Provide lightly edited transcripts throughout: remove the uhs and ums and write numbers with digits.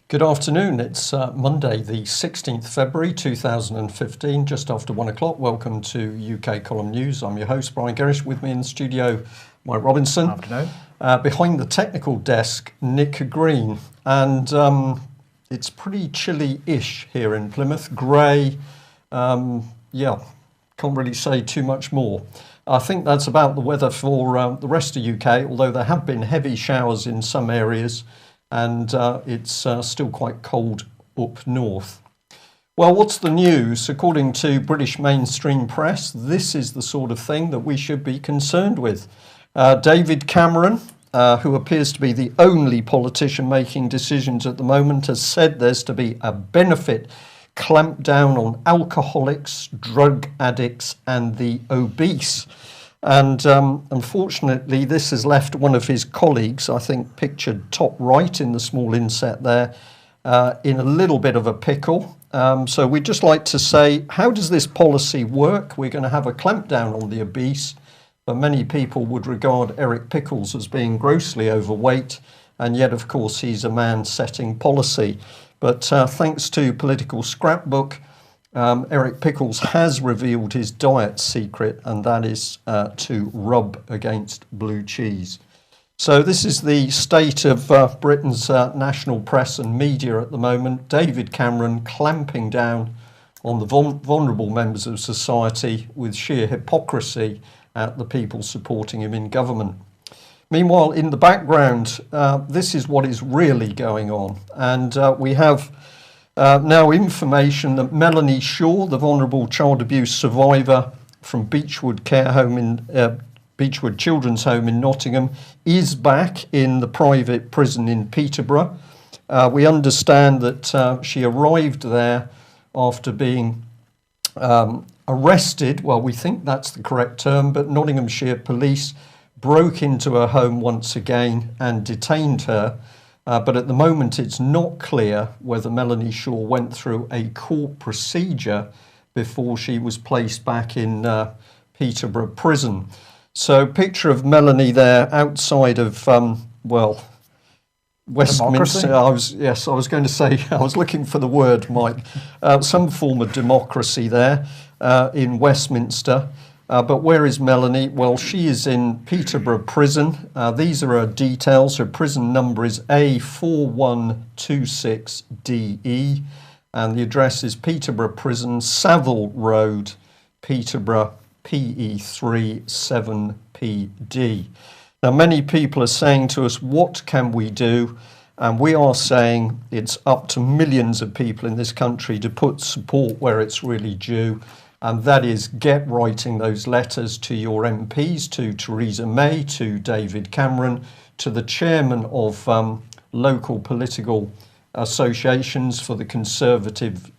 Good afternoon. It's Monday, the 16th February 2015, just after 1 o'clock. Welcome to UK Column News. I'm your host, Brian Gerrish. With me in the studio, Mike Robinson. Afternoon. Behind the technical desk, Nick Green. And it's pretty chilly-ish here in Plymouth. Grey. Can't really say too much more. I think that's about the weather for the rest of UK, although there have been heavy showers in some areas. And it's still quite cold up north. Well, what's the news? According to British mainstream press, this is the sort of thing that we should be concerned with. David Cameron, who appears to be the only politician making decisions at the moment, has said there's to be a benefit clamp down on alcoholics, drug addicts and the obese. And unfortunately, this has left one of his colleagues, I think pictured top right in the small inset there, in a little bit of a pickle. So we'd just like to say, how does this policy work? We're going to have a clampdown on the obese, but many people would regard Eric Pickles as being grossly overweight, and yet, of course, he's a man setting policy. But thanks to Political Scrapbook, Eric Pickles has revealed his diet secret, and that is to rub against blue cheese. So this is the state of Britain's national press and media at the moment. David Cameron clamping down on the vulnerable members of society with sheer hypocrisy at the people supporting him in government. Meanwhile, in the background, this is what is really going on. And we have now information that Melanie Shaw, the vulnerable child abuse survivor from Beechwood Beechwood Children's Home in Nottingham, is back in the private prison in Peterborough. We understand that she arrived there after being arrested. Well, we think that's the correct term, but Nottinghamshire police broke into her home once again and detained her. But at the moment, it's not clear whether Melanie Shaw went through a court procedure before she was placed back in Peterborough prison. So picture of Melanie there outside of, Westminster. I was going to say, I was looking for the word, Mike. Some form of democracy there in Westminster. But where is Melanie? Well, she is in Peterborough prison. These are her details. Her prison number is A4126DE, and the address is Peterborough Prison, Savile Road, Peterborough, PE37PD. Now, many people are saying to us, what can we do? And we are saying it's up to millions of people in this country to put support where it's really due. And that is get writing those letters to your MPs, to Theresa May, to David Cameron, to the chairman of local political associations for the Conservatives,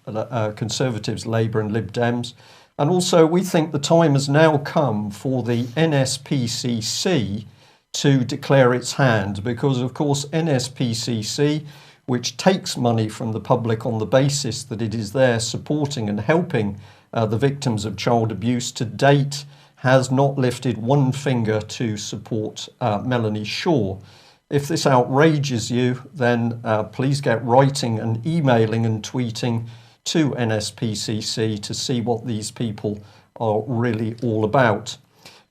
Labour and Lib Dems. And also we think the time has now come for the NSPCC to declare its hand, because of course NSPCC, which takes money from the public on the basis that it is there supporting and helping the victims of child abuse, to date has not lifted one finger to support Melanie Shaw. If this outrages you, then please get writing and emailing and tweeting to NSPCC to see what these people are really all about.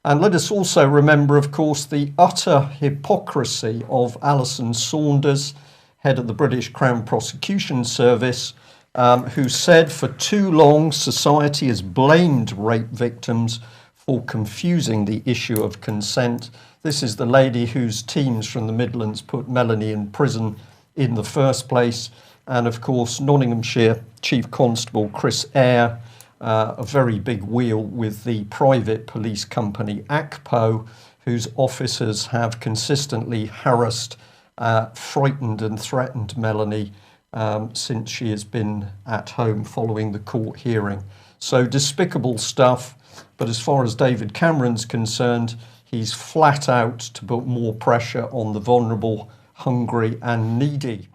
And let us also remember, of course, the utter hypocrisy of Alison Saunders, head of the British Crown Prosecution Service, who said for too long society has blamed rape victims for confusing the issue of consent. This is the lady whose teams from the Midlands put Melanie in prison in the first place. And of course, Nottinghamshire Chief Constable Chris Eyre, a very big wheel with the private police company ACPO, whose officers have consistently harassed, frightened and threatened Melanie since she has been at home following the court hearing. So despicable stuff, but as far as David Cameron's concerned, he's flat out to put more pressure on the vulnerable, hungry and needy.